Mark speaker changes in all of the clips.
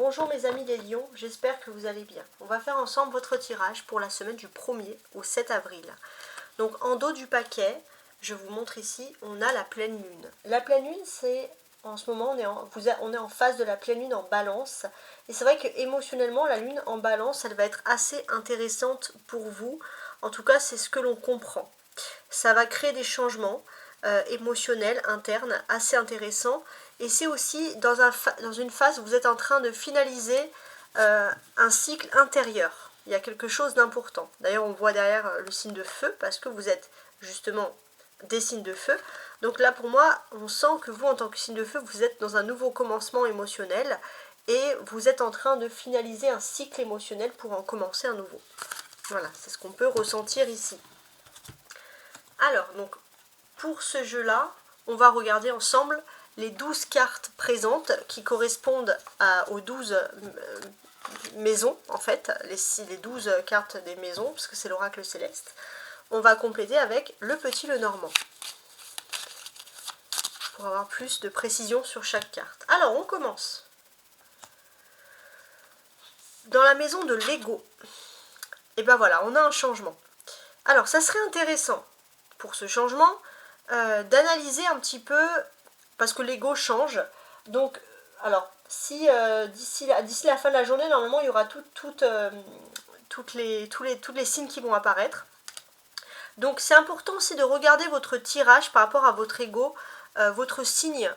Speaker 1: Bonjour mes amis les lions, j'espère que vous allez bien. On va faire ensemble votre tirage pour la semaine du 1er au 7 avril. Donc en dos du paquet, je vous montre ici, on a la pleine lune. La pleine lune, c'est en ce moment, on est en phase de la pleine lune en balance. Et c'est vrai que émotionnellement, la lune en balance, elle va être assez intéressante pour vous. En tout cas, c'est ce que l'on comprend. Ça va créer des changements émotionnels internes assez intéressants. Et c'est aussi dans une phase où vous êtes en train de finaliser un cycle intérieur. Il y a quelque chose d'important. D'ailleurs, on voit derrière le signe de feu parce que vous êtes justement des signes de feu. Donc là, pour moi, on sent que vous, en tant que signe de feu, vous êtes dans un nouveau commencement émotionnel et vous êtes en train de finaliser un cycle émotionnel pour en commencer un nouveau. Voilà, c'est ce qu'on peut ressentir ici. Alors, donc, pour ce jeu-là, on va regarder ensemble les 12 cartes présentes qui correspondent aux 12 maisons, en fait, les 12 cartes des maisons, parce que c'est l'oracle céleste. On va compléter avec le petit Lenormand, pour avoir plus de précision sur chaque carte. Alors, on commence. Dans la maison de l'ego, et ben voilà, on a un changement. Alors, ça serait intéressant, pour ce changement, d'analyser un petit peu, parce que l'ego change. Donc, alors, si d'ici la fin de la journée, normalement, il y aura tous les signes qui vont apparaître. Donc, c'est important aussi de regarder votre tirage par rapport à votre ego, votre signe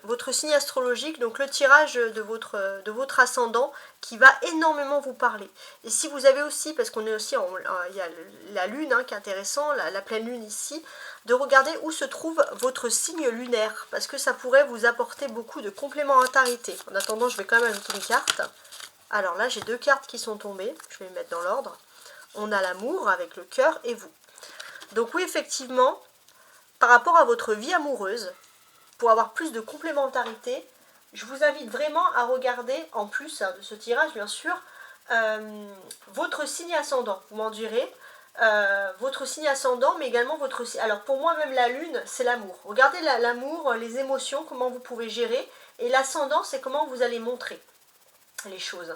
Speaker 1: astrologique, donc le tirage de votre ascendant qui va énormément vous parler. Et si vous avez aussi, parce qu'on est aussi, il y a la lune qui est intéressant, la pleine lune ici, de regarder où se trouve votre signe lunaire, parce que ça pourrait vous apporter beaucoup de complémentarité. En attendant, je vais quand même ajouter une carte. Alors là, j'ai deux cartes qui sont tombées, je vais les mettre dans l'ordre. On a l'amour avec le cœur et vous. Donc oui, effectivement, par rapport à votre vie amoureuse, pour avoir plus de complémentarité, je vous invite vraiment à regarder, en plus de ce tirage bien sûr, votre signe ascendant. Vous m'en direz, votre signe ascendant, mais également votre signe. Alors pour moi, même la lune, c'est l'amour. Regardez l'amour, les émotions, comment vous pouvez gérer, et l'ascendant, c'est comment vous allez montrer les choses.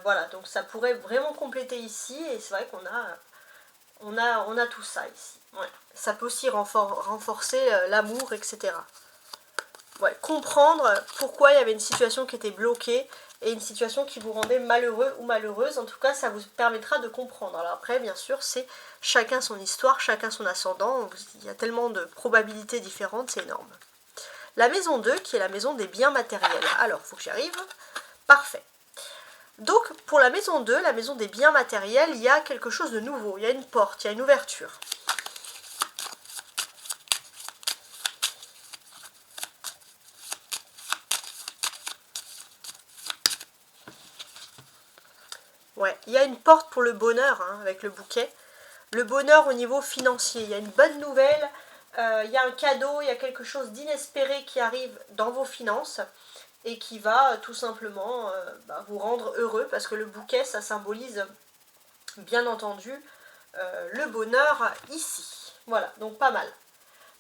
Speaker 1: Voilà, donc ça pourrait vraiment compléter ici, et c'est vrai qu'on a tout ça ici. Ouais. Ça peut aussi renforcer l'amour, etc. Ouais, comprendre pourquoi il y avait une situation qui était bloquée et une situation qui vous rendait malheureux ou malheureuse. En tout cas, ça vous permettra de comprendre. Alors après, bien sûr, c'est chacun son histoire, chacun son ascendant. Il y a tellement de probabilités différentes, c'est énorme. La maison 2, qui est la maison des biens matériels. Alors, il faut que j'y arrive. Parfait. Donc, pour la maison 2, la maison des biens matériels, il y a quelque chose de nouveau. Il y a une porte, il y a une ouverture. Ouais, il y a une porte pour le bonheur, avec le bouquet. Le bonheur au niveau financier. Il y a une bonne nouvelle, il y a un cadeau, il y a quelque chose d'inespéré qui arrive dans vos finances et qui va tout simplement vous rendre heureux, parce que le bouquet, ça symbolise bien entendu le bonheur ici. Voilà, donc pas mal.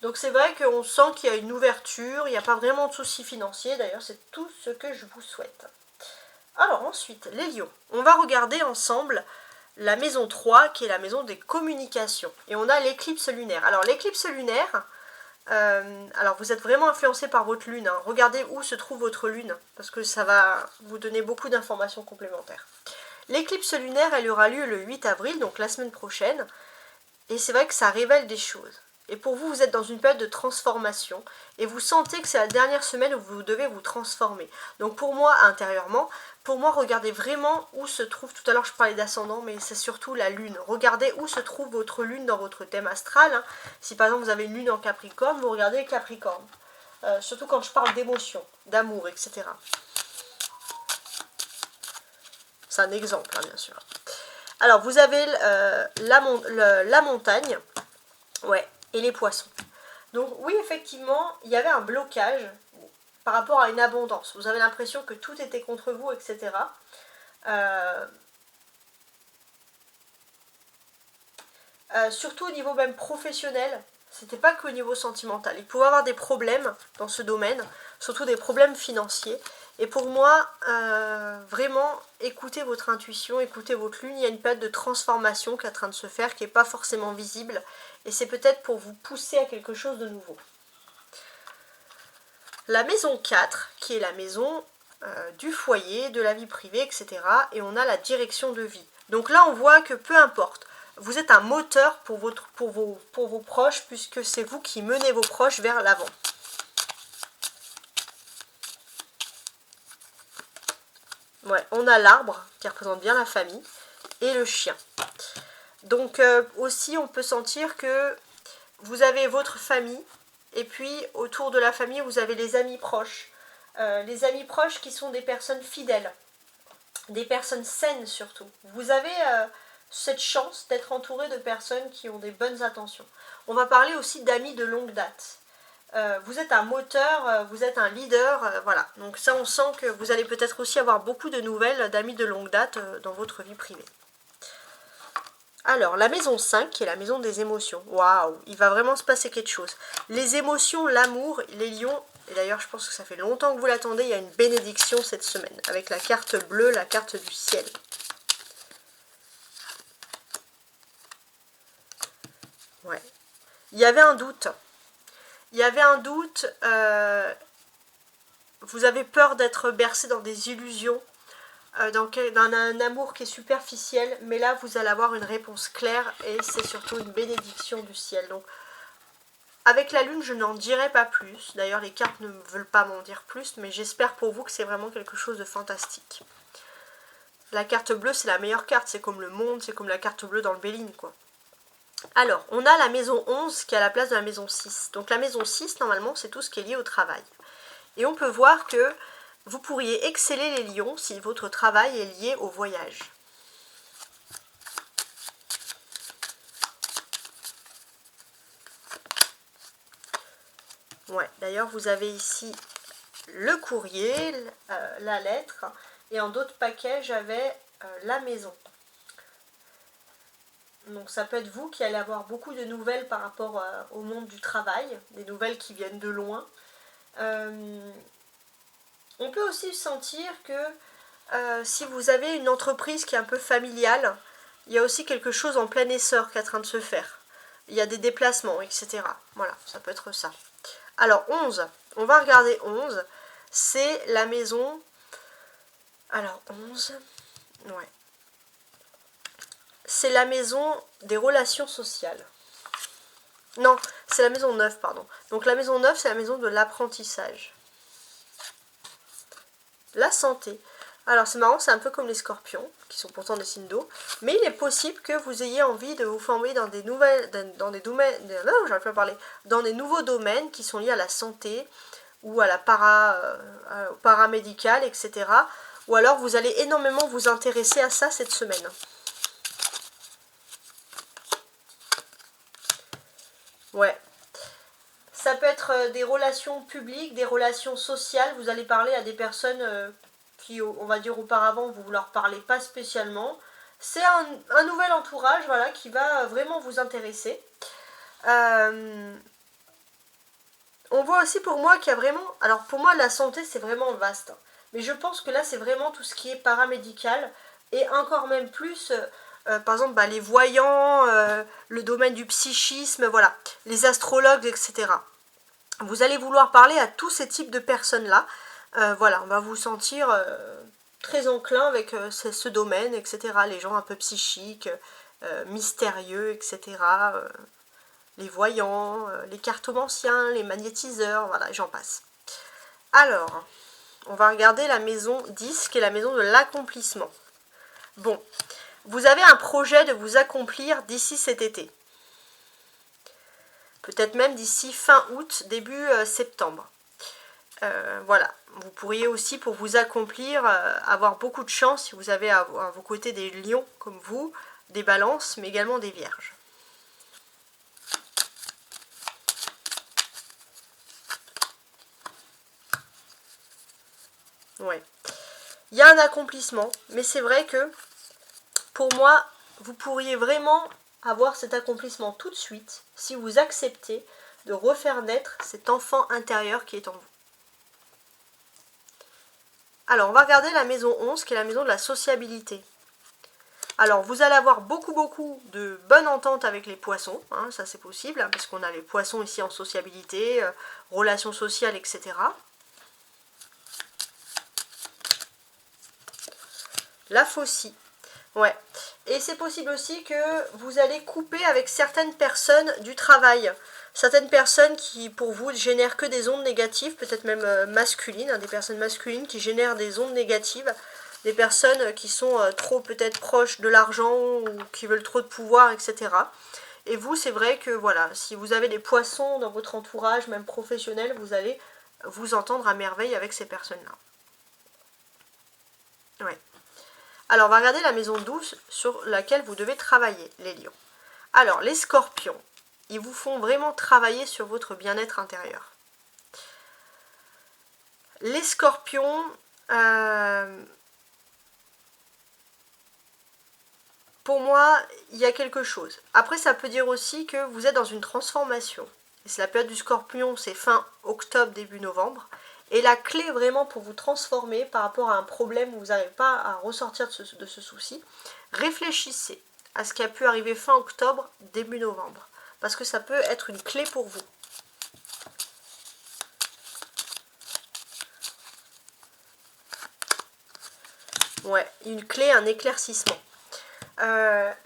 Speaker 1: Donc c'est vrai qu'on sent qu'il y a une ouverture, il n'y a pas vraiment de soucis financiers, d'ailleurs c'est tout ce que je vous souhaite. Alors ensuite, les lions. On va regarder ensemble la maison 3, qui est la maison des communications. Et on a l'éclipse lunaire. Alors l'éclipse lunaire, alors vous êtes vraiment influencé par votre lune. Regardez où se trouve votre lune, parce que ça va vous donner beaucoup d'informations complémentaires. L'éclipse lunaire, elle aura lieu le 8 avril, donc la semaine prochaine. Et c'est vrai que ça révèle des choses. Et pour vous, vous êtes dans une période de transformation. Et vous sentez que c'est la dernière semaine où vous devez vous transformer. Donc pour moi, intérieurement, regardez vraiment où se trouve, tout à l'heure je parlais d'ascendant, mais c'est surtout la lune. Regardez où se trouve votre lune dans votre thème astral. Si par exemple vous avez une lune en Capricorne, vous regardez Capricorne. Surtout quand je parle d'émotion, d'amour, etc. C'est un exemple, bien sûr. Alors vous avez la montagne, ouais, et les poissons. Donc oui, effectivement, il y avait un blocage par rapport à une abondance. Vous avez l'impression que tout était contre vous, etc. Surtout au niveau même professionnel, c'était pas qu'au niveau sentimental. Il pouvait y avoir des problèmes dans ce domaine, surtout des problèmes financiers. Et pour moi, vraiment, écoutez votre intuition, écoutez votre lune. Il y a une période de transformation qui est en train de se faire, qui n'est pas forcément visible. Et c'est peut-être pour vous pousser à quelque chose de nouveau. La maison 4, qui est la maison du foyer, de la vie privée, etc. Et on a la direction de vie. Donc là, on voit que peu importe. Vous êtes un moteur pour vos proches, puisque c'est vous qui menez vos proches vers l'avant. Ouais, on a l'arbre qui représente bien la famille et le chien. Donc aussi on peut sentir que vous avez votre famille et puis autour de la famille vous avez les amis proches. Les amis proches qui sont des personnes fidèles, des personnes saines surtout. Vous avez cette chance d'être entouré de personnes qui ont des bonnes intentions. On va parler aussi d'amis de longue date. Vous êtes un moteur, vous êtes un leader, voilà. Donc ça, on sent que vous allez peut-être aussi avoir beaucoup de nouvelles d'amis de longue date dans votre vie privée. Alors, la maison 5, qui est la maison des émotions. Waouh, il va vraiment se passer quelque chose. Les émotions, l'amour, les lions, et d'ailleurs, je pense que ça fait longtemps que vous l'attendez, il y a une bénédiction cette semaine, avec la carte bleue, la carte du ciel. Ouais. Il y avait un doute. Il y avait un doute, vous avez peur d'être bercé dans des illusions, dans un amour qui est superficiel, mais là vous allez avoir une réponse claire et c'est surtout une bénédiction du ciel. Donc avec la lune je n'en dirai pas plus, d'ailleurs les cartes ne veulent pas m'en dire plus, mais j'espère pour vous que c'est vraiment quelque chose de fantastique. La carte bleue c'est la meilleure carte, c'est comme le monde, c'est comme la carte bleue dans le Béline quoi. Alors, on a la maison 11 qui est à la place de la maison 6. Donc la maison 6, normalement, c'est tout ce qui est lié au travail. Et on peut voir que vous pourriez exceller les lions si votre travail est lié au voyage. Ouais, d'ailleurs, vous avez ici le courrier, la lettre, et en d'autres paquets, j'avais la maison. Donc ça peut être vous qui allez avoir beaucoup de nouvelles par rapport au monde du travail, des nouvelles qui viennent de loin. On peut aussi sentir que si vous avez une entreprise qui est un peu familiale, il y a aussi quelque chose en plein essor qui est en train de se faire. Il y a des déplacements, etc. Voilà, ça peut être ça. Alors 11, on va regarder 11. C'est la maison... Alors 11, ouais. C'est la maison des relations sociales. Non, c'est la maison 9, pardon. Donc la maison 9, c'est la maison de l'apprentissage. La santé. Alors c'est marrant, c'est un peu comme les scorpions, qui sont pourtant des signes d'eau. Mais il est possible que vous ayez envie de vous former dans des nouvelles, dans des domaines, non, j'arrive pas à parler, dans des nouveaux domaines qui sont liés à la santé ou à la paramédicale, etc. Ou alors vous allez énormément vous intéresser à ça cette semaine. Ouais. Ça peut être des relations publiques, des relations sociales. Vous allez parler à des personnes qui, on va dire auparavant, vous ne leur parlez pas spécialement. C'est un nouvel entourage, voilà, qui va vraiment vous intéresser. On voit aussi pour moi qu'il y a vraiment... Alors pour moi, la santé, c'est vraiment vaste. Mais je pense que là, c'est vraiment tout ce qui est paramédical. Et encore même plus... par exemple, les voyants, le domaine du psychisme, voilà, les astrologues, etc. Vous allez vouloir parler à tous ces types de personnes-là. Voilà, on va vous sentir très enclin avec ce domaine, etc. Les gens un peu psychiques, mystérieux, etc. Les voyants, les cartomanciens, les magnétiseurs, voilà, j'en passe. Alors, on va regarder la maison 10, qui est la maison de l'accomplissement. Bon, vous avez un projet de vous accomplir d'ici cet été. Peut-être même d'ici fin août, début septembre. Voilà, vous pourriez aussi pour vous accomplir avoir beaucoup de chance si vous avez à vos côtés des lions comme vous, des balances, mais également des vierges. Ouais. Il y a un accomplissement, mais c'est vrai que pour moi, vous pourriez vraiment avoir cet accomplissement tout de suite si vous acceptez de refaire naître cet enfant intérieur qui est en vous. Alors, on va regarder la maison 11, qui est la maison de la sociabilité. Alors, vous allez avoir beaucoup de bonnes ententes avec les poissons, hein, ça c'est possible, hein, parce qu'on a les poissons ici en sociabilité, relations sociales, etc. La faucille. Ouais. Et c'est possible aussi que vous allez couper avec certaines personnes du travail. Certaines personnes qui, pour vous, génèrent que des ondes négatives, peut-être même masculines, hein, des personnes masculines qui génèrent des ondes négatives, des personnes qui sont trop peut-être proches de l'argent ou qui veulent trop de pouvoir, etc. Et vous, c'est vrai que voilà, si vous avez des poissons dans votre entourage, même professionnel, vous allez vous entendre à merveille avec ces personnes-là. Ouais. Alors, on va regarder la maison 12 sur laquelle vous devez travailler, les lions. Alors, les scorpions, ils vous font vraiment travailler sur votre bien-être intérieur. Les scorpions, pour moi, il y a quelque chose. Après, ça peut dire aussi que vous êtes dans une transformation. C'est la période du scorpion, c'est fin octobre, début novembre. Et la clé vraiment pour vous transformer par rapport à un problème où vous n'arrivez pas à ressortir de ce souci, réfléchissez à ce qui a pu arriver fin octobre, début novembre. Parce que ça peut être une clé pour vous. Ouais, une clé, un éclaircissement.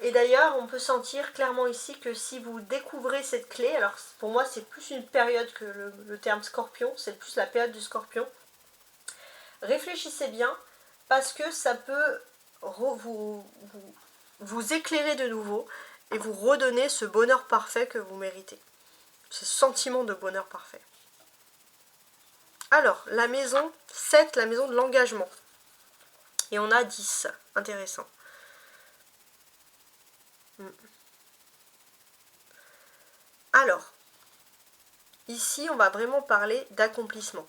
Speaker 1: Et d'ailleurs, on peut sentir clairement ici que si vous découvrez cette clé, alors pour moi c'est plus une période que le terme scorpion, c'est plus la période du scorpion. Réfléchissez bien parce que ça peut vous éclairer de nouveau et vous redonner ce bonheur parfait que vous méritez. Ce sentiment de bonheur parfait. Alors, la maison 7, la maison de l'engagement. Et on a 10. Intéressant. Alors, ici, on va vraiment parler d'accomplissement.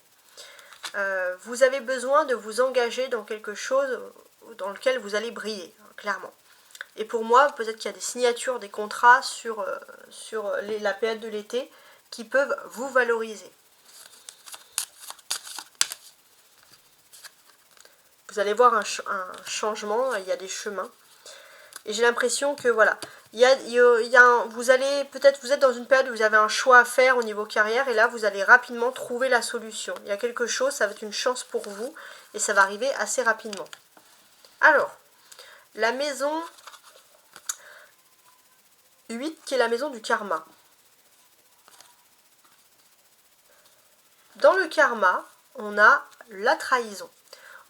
Speaker 1: Vous avez besoin de vous engager dans quelque chose dans lequel vous allez briller, clairement. Et pour moi, peut-être qu'il y a des signatures, des contrats sur la période de l'été qui peuvent vous valoriser. Vous allez voir un changement, il y a des chemins. Et j'ai l'impression que voilà, vous êtes dans une période où vous avez un choix à faire au niveau carrière et là vous allez rapidement trouver la solution. Il y a quelque chose, ça va être une chance pour vous et ça va arriver assez rapidement. Alors, la maison 8 qui est la maison du karma. Dans le karma, on a la trahison.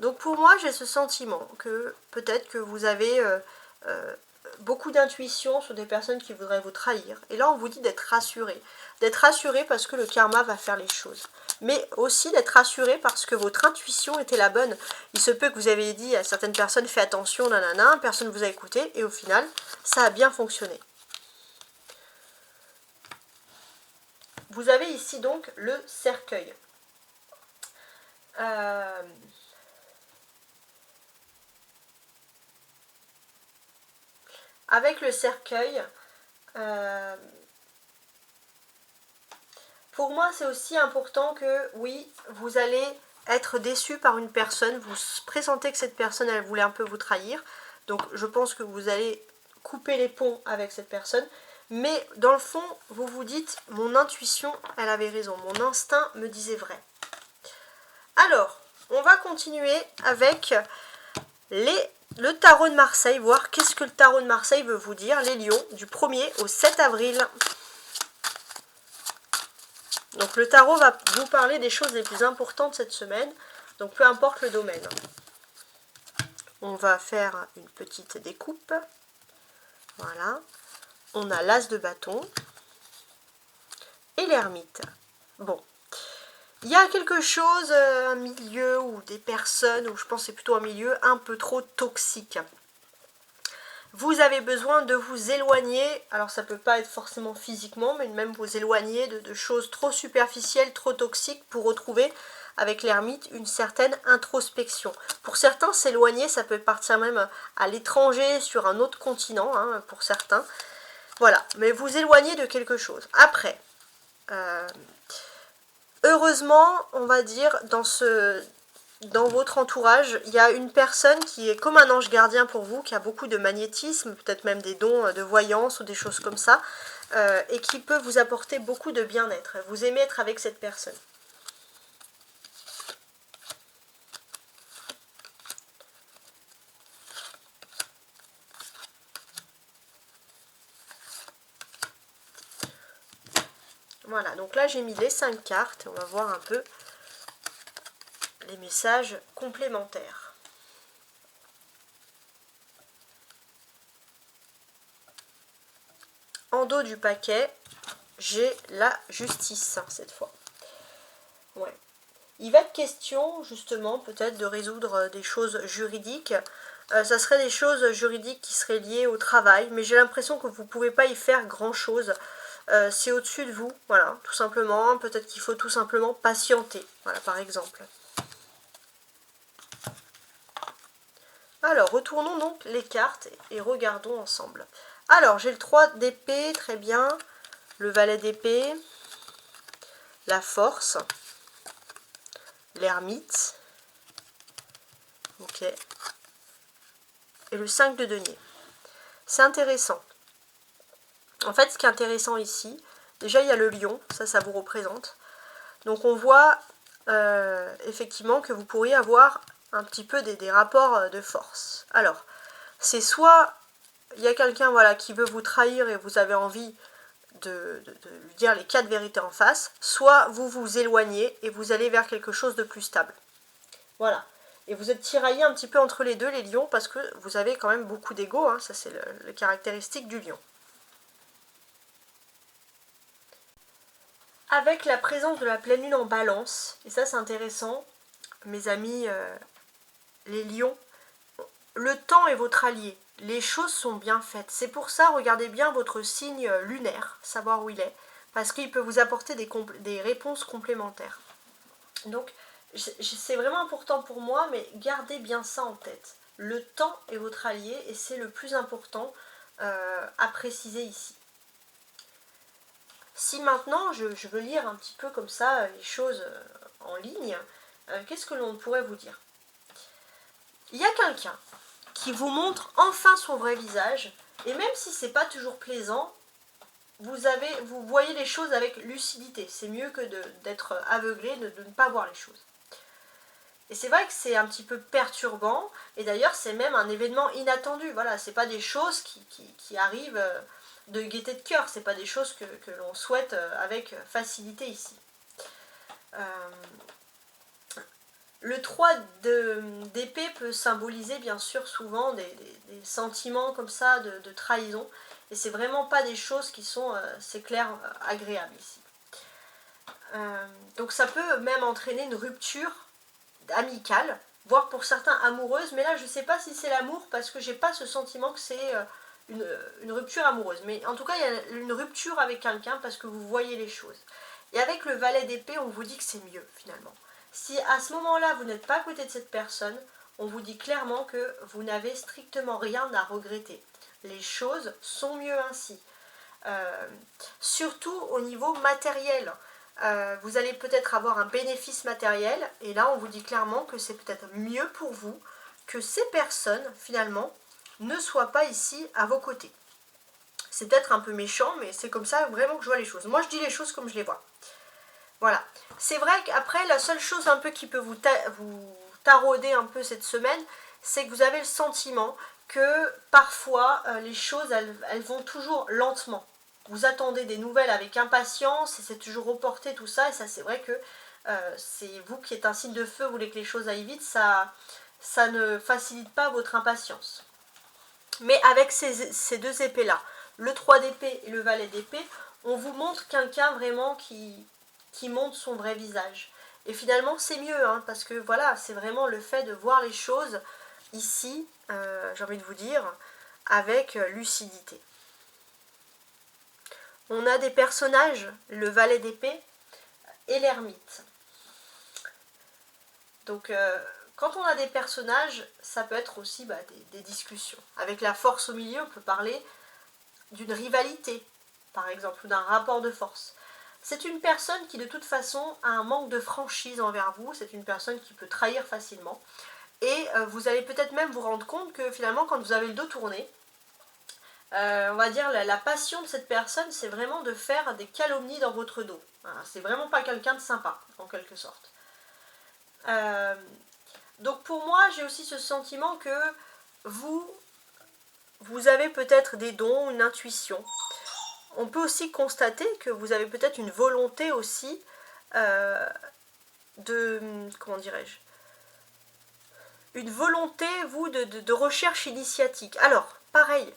Speaker 1: Donc pour moi, j'ai ce sentiment que peut-être que vous avez beaucoup d'intuition sur des personnes qui voudraient vous trahir. Et là, on vous dit d'être rassuré. D'être rassuré parce que le karma va faire les choses. Mais aussi d'être rassuré parce que votre intuition était la bonne. Il se peut que vous avez dit à certaines personnes, fais attention, nanana, personne ne vous a écouté, et au final, ça a bien fonctionné. Vous avez ici donc le cercueil. Avec le cercueil, pour moi c'est aussi important que oui, vous allez être déçu par une personne, vous présentez que cette personne elle voulait un peu vous trahir, donc je pense que vous allez couper les ponts avec cette personne, mais dans le fond vous vous dites mon intuition elle avait raison, mon instinct me disait vrai. Alors on va continuer avec le tarot de Marseille, voir qu'est-ce que le tarot de Marseille veut vous dire, les lions, du 1er au 7 avril. Donc le tarot va vous parler des choses les plus importantes cette semaine, donc peu importe le domaine. On va faire une petite découpe. Voilà. On a l'as de bâton et l'ermite. Bon. Il y a quelque chose, un milieu ou des personnes, ou je pense que c'est plutôt un milieu un peu trop toxique. Vous avez besoin de vous éloigner, alors ça ne peut pas être forcément physiquement, mais même vous éloigner de choses trop superficielles, trop toxiques pour retrouver avec l'ermite une certaine introspection. Pour certains, s'éloigner, ça peut partir même à l'étranger, sur un autre continent, hein, pour certains. Voilà, mais vous éloignez de quelque chose. Après, heureusement, on va dire, dans ce dans votre entourage, il y a une personne qui est comme un ange gardien pour vous, qui a beaucoup de magnétisme, peut-être même des dons de voyance ou des choses comme ça, et qui peut vous apporter beaucoup de bien-être. Vous aimez être avec cette personne. Voilà, donc là j'ai mis les 5 cartes, on va voir un peu les messages complémentaires. En dos du paquet, j'ai la justice cette fois. Ouais. Il va être question justement peut-être de résoudre des choses juridiques. Ça serait des choses juridiques qui seraient liées au travail, mais j'ai l'impression que vous ne pouvez pas y faire grand-chose. C'est au-dessus de vous, voilà, tout simplement. Peut-être qu'il faut tout simplement patienter, voilà, par exemple. Alors, retournons donc les cartes et regardons ensemble. Alors, j'ai le 3 d'épée, très bien. Le valet d'épée. La force. L'ermite. Ok. Et le 5 de denier. C'est intéressant. En fait, ce qui est intéressant ici, déjà il y a le lion, ça vous représente. Donc on voit effectivement que vous pourriez avoir un petit peu des rapports de force. Alors, c'est soit il y a quelqu'un voilà, qui veut vous trahir et vous avez envie de lui dire les 4 vérités en face, soit vous vous éloignez et vous allez vers quelque chose de plus stable. Voilà. Et vous êtes tiraillé un petit peu entre les deux, les lions, parce que vous avez quand même beaucoup d'ego, hein, ça c'est le caractéristique du lion. Avec la présence de la pleine lune en balance, et ça c'est intéressant, mes amis les lions, le temps est votre allié, les choses sont bien faites. C'est pour ça, regardez bien votre signe lunaire, savoir où il est, parce qu'il peut vous apporter des réponses complémentaires. Donc c'est vraiment important pour moi, mais gardez bien ça en tête. Le temps est votre allié et c'est le plus important à préciser ici. Si maintenant je veux lire un petit peu comme ça les choses en ligne, qu'est-ce que l'on pourrait vous dire? Il y a quelqu'un qui vous montre enfin son vrai visage, et même si c'est pas toujours plaisant, vous voyez les choses avec lucidité. C'est mieux que d'être aveuglé, de ne pas voir les choses. Et c'est vrai que c'est un petit peu perturbant, et d'ailleurs c'est même un événement inattendu. Voilà, c'est pas des choses qui arrivent de gaieté de cœur, c'est pas des choses que l'on souhaite avec facilité ici. Le 3 d'épée peut symboliser bien sûr souvent des sentiments comme ça de trahison, et c'est vraiment pas des choses qui sont, c'est clair, agréables ici. Donc ça peut même entraîner une rupture amicale, voire pour certains amoureuse, mais là je sais pas si c'est l'amour parce que j'ai pas ce sentiment que c'est une rupture amoureuse, mais en tout cas il y a une rupture avec quelqu'un parce que vous voyez les choses. Et avec le valet d'épée, on vous dit que c'est mieux finalement. Si à ce moment-là vous n'êtes pas à côté de cette personne, on vous dit clairement que vous n'avez strictement rien à regretter. Les choses sont mieux ainsi. Surtout au niveau matériel. Vous allez peut-être avoir un bénéfice matériel, et là on vous dit clairement que c'est peut-être mieux pour vous que ces personnes finalement ne soient pas ici à vos côtés. C'est peut-être un peu méchant, mais c'est comme ça vraiment que je vois les choses. Moi je dis les choses comme je les vois. Voilà. C'est vrai qu'après la seule chose un peu qui peut vous tarauder un peu cette semaine, c'est que vous avez le sentiment que parfois les choses elles vont toujours lentement. Vous attendez des nouvelles avec impatience et c'est toujours reporté tout ça, et ça c'est vrai que c'est vous qui êtes un signe de feu, vous voulez que les choses aillent vite, ça ne facilite pas votre impatience. Mais avec ces deux épées là, le 3 d'épée et le valet d'épée, on vous montre quelqu'un vraiment qui montre son vrai visage. Et finalement c'est mieux, hein, parce que voilà, c'est vraiment le fait de voir les choses ici, j'ai envie de vous dire, avec lucidité. On a des personnages, le valet d'épée et l'ermite. Donc quand on a des personnages, ça peut être aussi des discussions. Avec la force au milieu, on peut parler d'une rivalité, par exemple, ou d'un rapport de force. C'est une personne qui de toute façon a un manque de franchise envers vous, c'est une personne qui peut trahir facilement. Et vous allez peut-être même vous rendre compte que finalement quand vous avez le dos tourné, on va dire la passion de cette personne c'est vraiment de faire des calomnies dans votre dos. Voilà, c'est vraiment pas quelqu'un de sympa en quelque sorte. Donc pour moi j'ai aussi ce sentiment que vous avez peut-être des dons, une intuition. On peut aussi constater que vous avez peut-être une volonté aussi comment dirais-je, une volonté, vous, de recherche initiatique. Alors, pareil,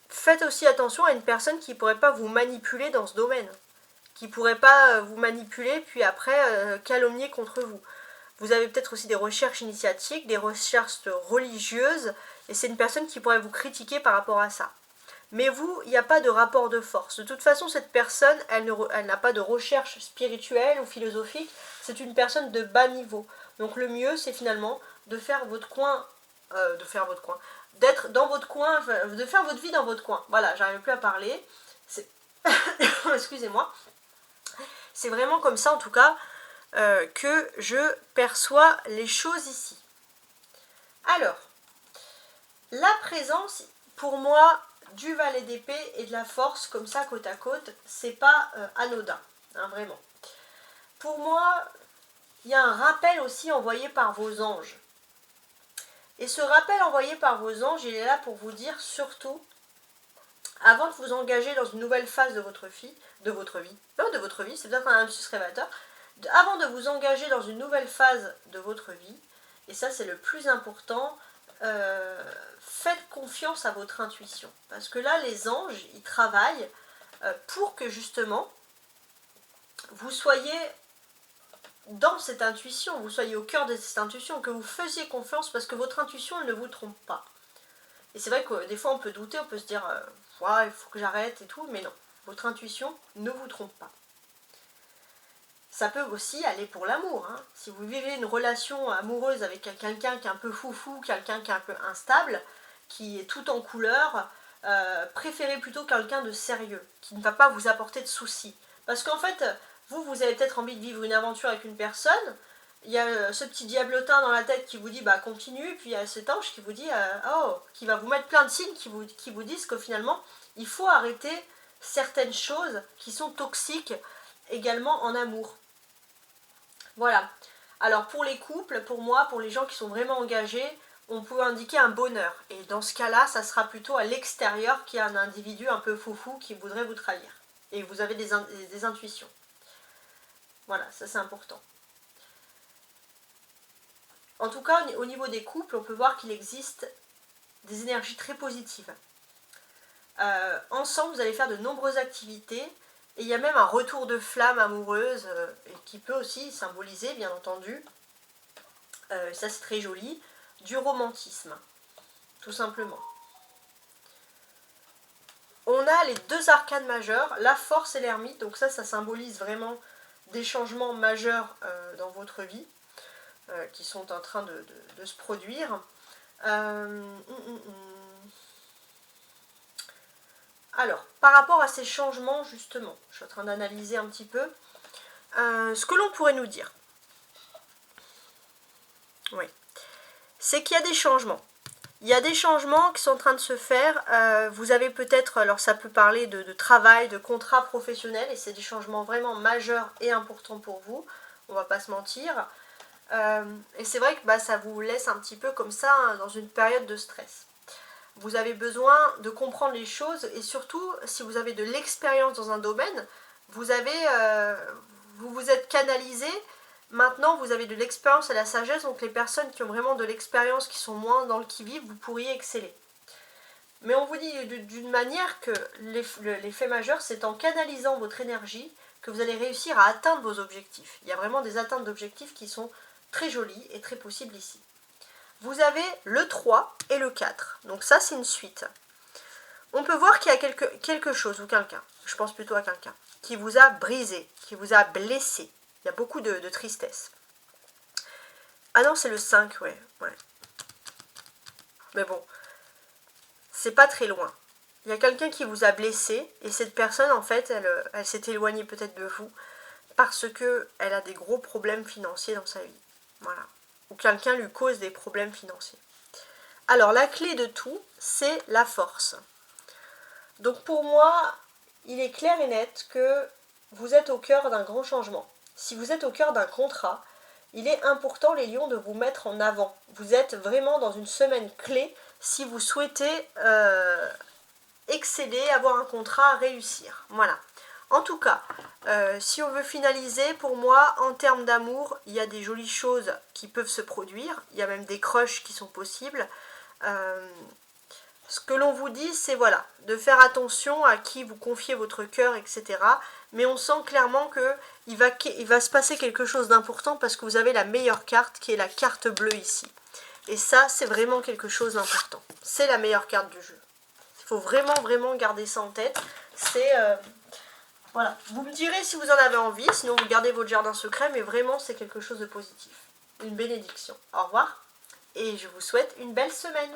Speaker 1: faites aussi attention à une personne qui ne pourrait pas vous manipuler dans ce domaine, qui ne pourrait pas vous manipuler, puis après calomnier contre vous. Vous avez peut-être aussi des recherches initiatiques, des recherches religieuses, et c'est une personne qui pourrait vous critiquer par rapport à ça. Mais vous, il n'y a pas de rapport de force. De toute façon, cette personne, elle n'a pas de recherche spirituelle ou philosophique. C'est une personne de bas niveau. Donc le mieux, c'est finalement de faire votre coin, d'être dans votre coin, de faire votre vie dans votre coin. Voilà, j'arrive plus à parler. Excusez-moi. C'est vraiment comme ça, en tout cas, que je perçois les choses ici. Alors, la présence, pour moi, du valet d'épée et de la force, comme ça, côte à côte, c'est pas anodin, hein, vraiment. Pour moi, il y a un rappel aussi envoyé par vos anges. Et ce rappel envoyé par vos anges, il est là pour vous dire surtout, avant de vous engager dans une nouvelle phase de votre vie, c'est peut-être un indice révélateur, avant de vous engager dans une nouvelle phase de votre vie, et ça c'est le plus important, faites confiance à votre intuition. Parce que là, les anges, ils travaillent pour que justement, vous soyez dans cette intuition, vous soyez au cœur de cette intuition, que vous faisiez confiance parce que votre intuition elle ne vous trompe pas. Et c'est vrai que des fois on peut douter, on peut se dire ouais, il faut que j'arrête et tout, mais non, votre intuition ne vous trompe pas. Ça peut aussi aller pour l'amour, hein. Si vous vivez une relation amoureuse avec quelqu'un qui est un peu foufou, quelqu'un qui est un peu instable, qui est tout en couleur, préférez plutôt quelqu'un de sérieux, qui ne va pas vous apporter de soucis. Parce qu'en fait, vous avez peut-être envie de vivre une aventure avec une personne, il y a ce petit diablotin dans la tête qui vous dit bah continue, puis il y a cet ange qui vous dit qui va vous mettre plein de signes qui vous disent que finalement il faut arrêter certaines choses qui sont toxiques également en amour. Voilà. Alors pour les couples, pour moi, pour les gens qui sont vraiment engagés, on peut indiquer un bonheur. Et dans ce cas-là, ça sera plutôt à l'extérieur qu'il y a un individu un peu foufou qui voudrait vous trahir. Et vous avez des intuitions. Voilà, ça c'est important. En tout cas, au niveau des couples, on peut voir qu'il existe des énergies très positives. Ensemble, vous allez faire de nombreuses activités. Et il y a même un retour de flamme amoureuse qui peut aussi symboliser, bien entendu, ça c'est très joli, du romantisme, tout simplement. On a les deux arcanes majeures, la force et l'ermite, donc ça symbolise vraiment des changements majeurs dans votre vie, qui sont en train de se produire. Alors, par rapport à ces changements, justement, je suis en train d'analyser un petit peu ce que l'on pourrait nous dire. Oui. C'est qu'il y a des changements. Il y a des changements qui sont en train de se faire. Vous avez peut-être, alors ça peut parler de travail, de contrat professionnel, et c'est des changements vraiment majeurs et importants pour vous. On va pas se mentir. Et c'est vrai que ça vous laisse un petit peu comme ça, hein, dans une période de stress. Vous avez besoin de comprendre les choses, et surtout, si vous avez de l'expérience dans un domaine, vous vous êtes canalisé. Maintenant, vous avez de l'expérience et la sagesse, donc les personnes qui ont vraiment de l'expérience, qui sont moins dans le qui-vive, vous pourriez exceller. Mais on vous dit d'une manière que l'effet majeur, c'est en canalisant votre énergie que vous allez réussir à atteindre vos objectifs. Il y a vraiment des atteintes d'objectifs qui sont très jolies et très possibles ici. Vous avez le 3 et le 4, donc ça c'est une suite. On peut voir qu'il y a quelque chose, ou quelqu'un, je pense plutôt à quelqu'un, qui vous a brisé, qui vous a blessé. Il y a beaucoup de tristesse. Ah non, c'est le 5, ouais. Mais bon, c'est pas très loin. il y a quelqu'un qui vous a blessé et cette personne en fait elle s'est éloignée peut-être de vous parce qu'elle a des gros problèmes financiers dans sa vie. Voilà. Ou quelqu'un lui cause des problèmes financiers. Alors la clé de tout, c'est la force. Donc pour moi, il est clair et net que vous êtes au cœur d'un grand changement. Si vous êtes au cœur d'un contrat, il est important les lions de vous mettre en avant. Vous êtes vraiment dans une semaine clé si vous souhaitez exceller, avoir un contrat à réussir. Voilà. En tout cas, si on veut finaliser, pour moi, en termes d'amour, il y a des jolies choses qui peuvent se produire. Il y a même des crushs qui sont possibles. Ce que l'on vous dit, c'est voilà, de faire attention à qui vous confiez votre cœur, etc. Mais on sent clairement qu'il va se passer quelque chose d'important parce que vous avez la meilleure carte qui est la carte bleue ici. Et ça, c'est vraiment quelque chose d'important. C'est la meilleure carte du jeu. Il faut vraiment, vraiment garder ça en tête. C'est... voilà. Vous me direz si vous en avez envie, sinon vous gardez votre jardin secret, mais vraiment, c'est quelque chose de positif. Une bénédiction. Au revoir et je vous souhaite une belle semaine.